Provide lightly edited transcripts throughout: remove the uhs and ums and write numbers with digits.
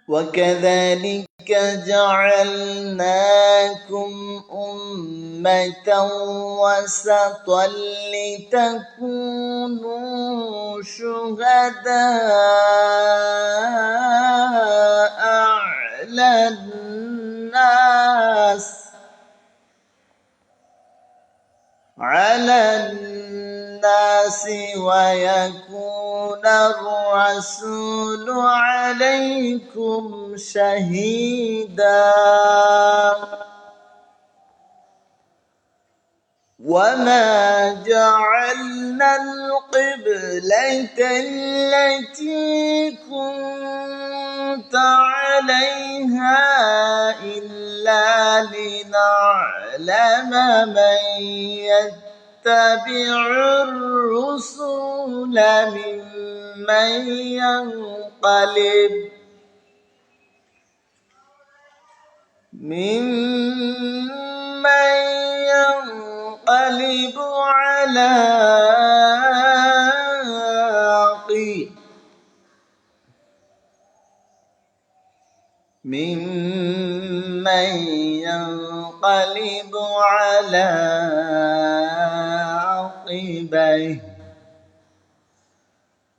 وكذلك جعلناكم أمة وسطا لتكونوا شهداء على الناس ويكون الرسول عليكم شهيدا وما جعلنا القبلة التي كنت عليها إلا لنعلم من يتبع الرسول ممن ينقلب على عقبيه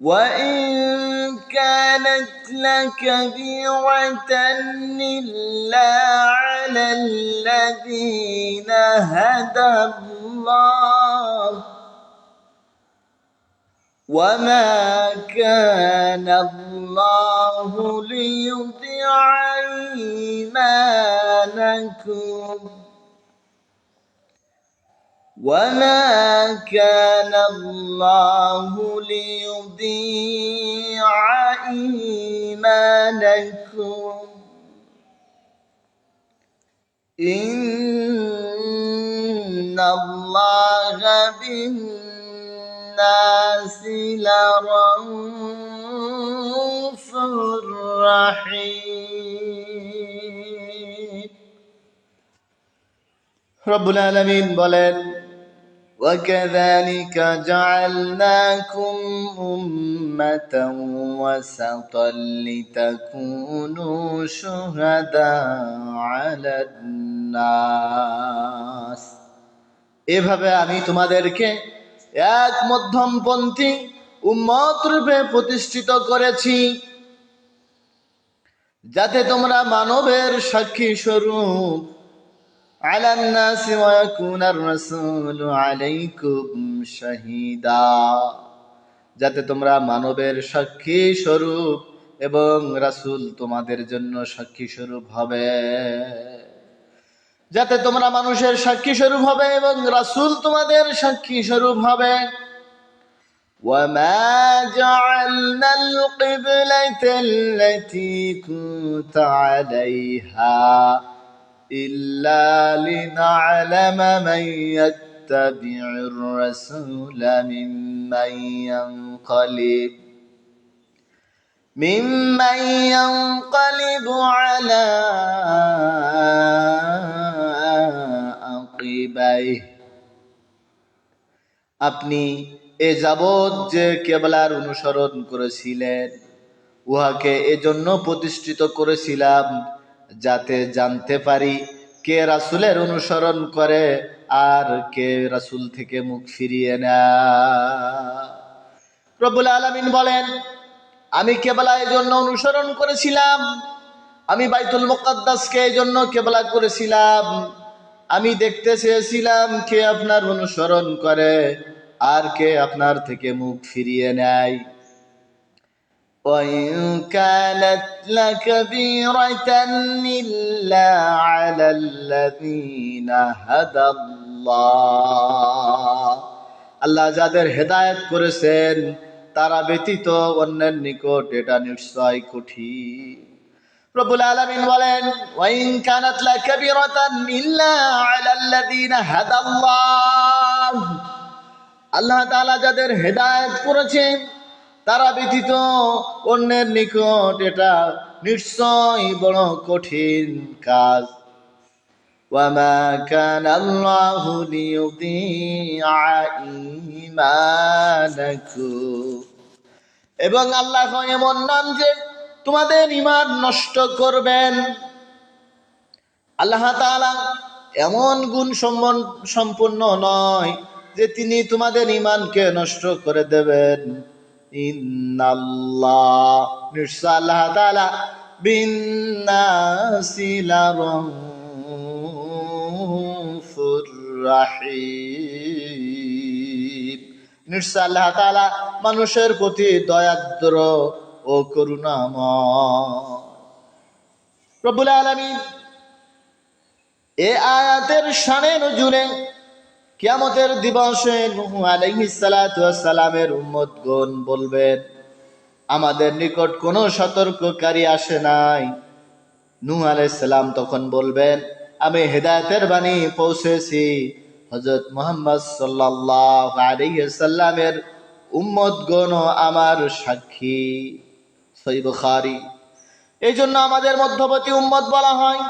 وإن كانت لكبيرة إلا على الذين هدى الله وما كان الله ليضيع إيمانكم إن الله بالناس لرءوف رحيم رب العالمين বলেন وكذلك جعلناكم أمة وسطا لتكونوا شهداء على الناس এভাবে আমি তোমাদেরকে এক মধ্যমপন্থী উম্মত রূপে প্রতিষ্ঠিত করেছি যাতে তোমরা মানবের সাক্ষী স্বরূপ على الناس ويكون الرسول عليكم شهيدا যাতে তোমরা মানবের সাক্ষী স্বরূপ এবং রাসূল তোমাদের জন্য সাক্ষী স্বরূপ হবে যাতে তোমরা মানুষের সাক্ষী স্বরূপ হবে এবং রাসূল তোমাদের সাক্ষী স্বরূপ হবে وما جعلنا القبلة التي كنت عليها إلا لنعلم من يتبع الرسول ممن ينقلب على عقبيه আপনি এ যাবৎ যে কেবলার অনুসরণ করেছিলেন উহাকে এজন্য প্রতিষ্ঠিত করেছিলাম যাতে জানতে পারি কে রাসূলের অনুসরণ করে আর কে রাসূল থেকে মুখ ফিরিয়ে নেয় রব্বুল আলামিন বলেন আমি কেবলা এজন্য অনুসরণ করেছিলাম আমি বাইতুল মুকাদ্দাসকে এজন্য কেবলা করেছিলাম আমি দেখতে চেয়েছিলাম কে আপনার অনুসরণ করে আর কে আপনার থেকে মুখ ফিরিয়ে নেয় وإن كانت لكبيرة إلا على الذين هدى الله আল্লাহ যাদের হেদায়েত করেছেন তারা ব্যতীত অন্যের নিকট এটা নিশ্চয় কঠিন রব্বুল আলামিন বলেন وإن كانت لكبيرة إلا على الذين هدى الله আল্লাহ তাআলা যাদের হেদায়েত করেছেন তারা ব্যতীত অন্যের নিকট এটা নিশ্চয় বড় কঠিন কাজ ওয়ামা কানা আল্লাহু লিয়ুদিআ ঈমানাকুম এবং আল্লাহ এমন নন যে তোমাদের ঈমান নষ্ট করবেন। আল্লাহ তাআলা এমন গুণ সম্পন্ন নয় যে তিনি তোমাদের ঈমানকে নষ্ট করে দেবেন। ইন্নাল্লাহ, নিশ্চয় আল্লাহ তাআলা বিন্নাসি লারাউফুর রাহিম, নিশ্চয় আল্লাহ তাআলা মানুষের প্রতি দয়াদ্র ও করুণাময়। রব্বুল আলামিন এই আয়াতের শানে নজুলে কিয়ামতের দিবসে নূহ আলাইহিস সালাতু ওয়াস সালামের উম্মতগণ বলবেন, আমাদের নিকট কোনো সতর্ককারী আসে নাই। নূহ আলাইহিস সালাম তখন বলবেন, আমি হেদায়েতের বাণী পৌঁছেছি। হযরত মুহাম্মদ সাল্লাল্লাহু আলাইহি সাল্লামের উম্মতগণ আমার সাক্ষী। সহিহ বুখারী। এই জন্য আমাদের মধ্যবর্তী উম্মত বলা হয়।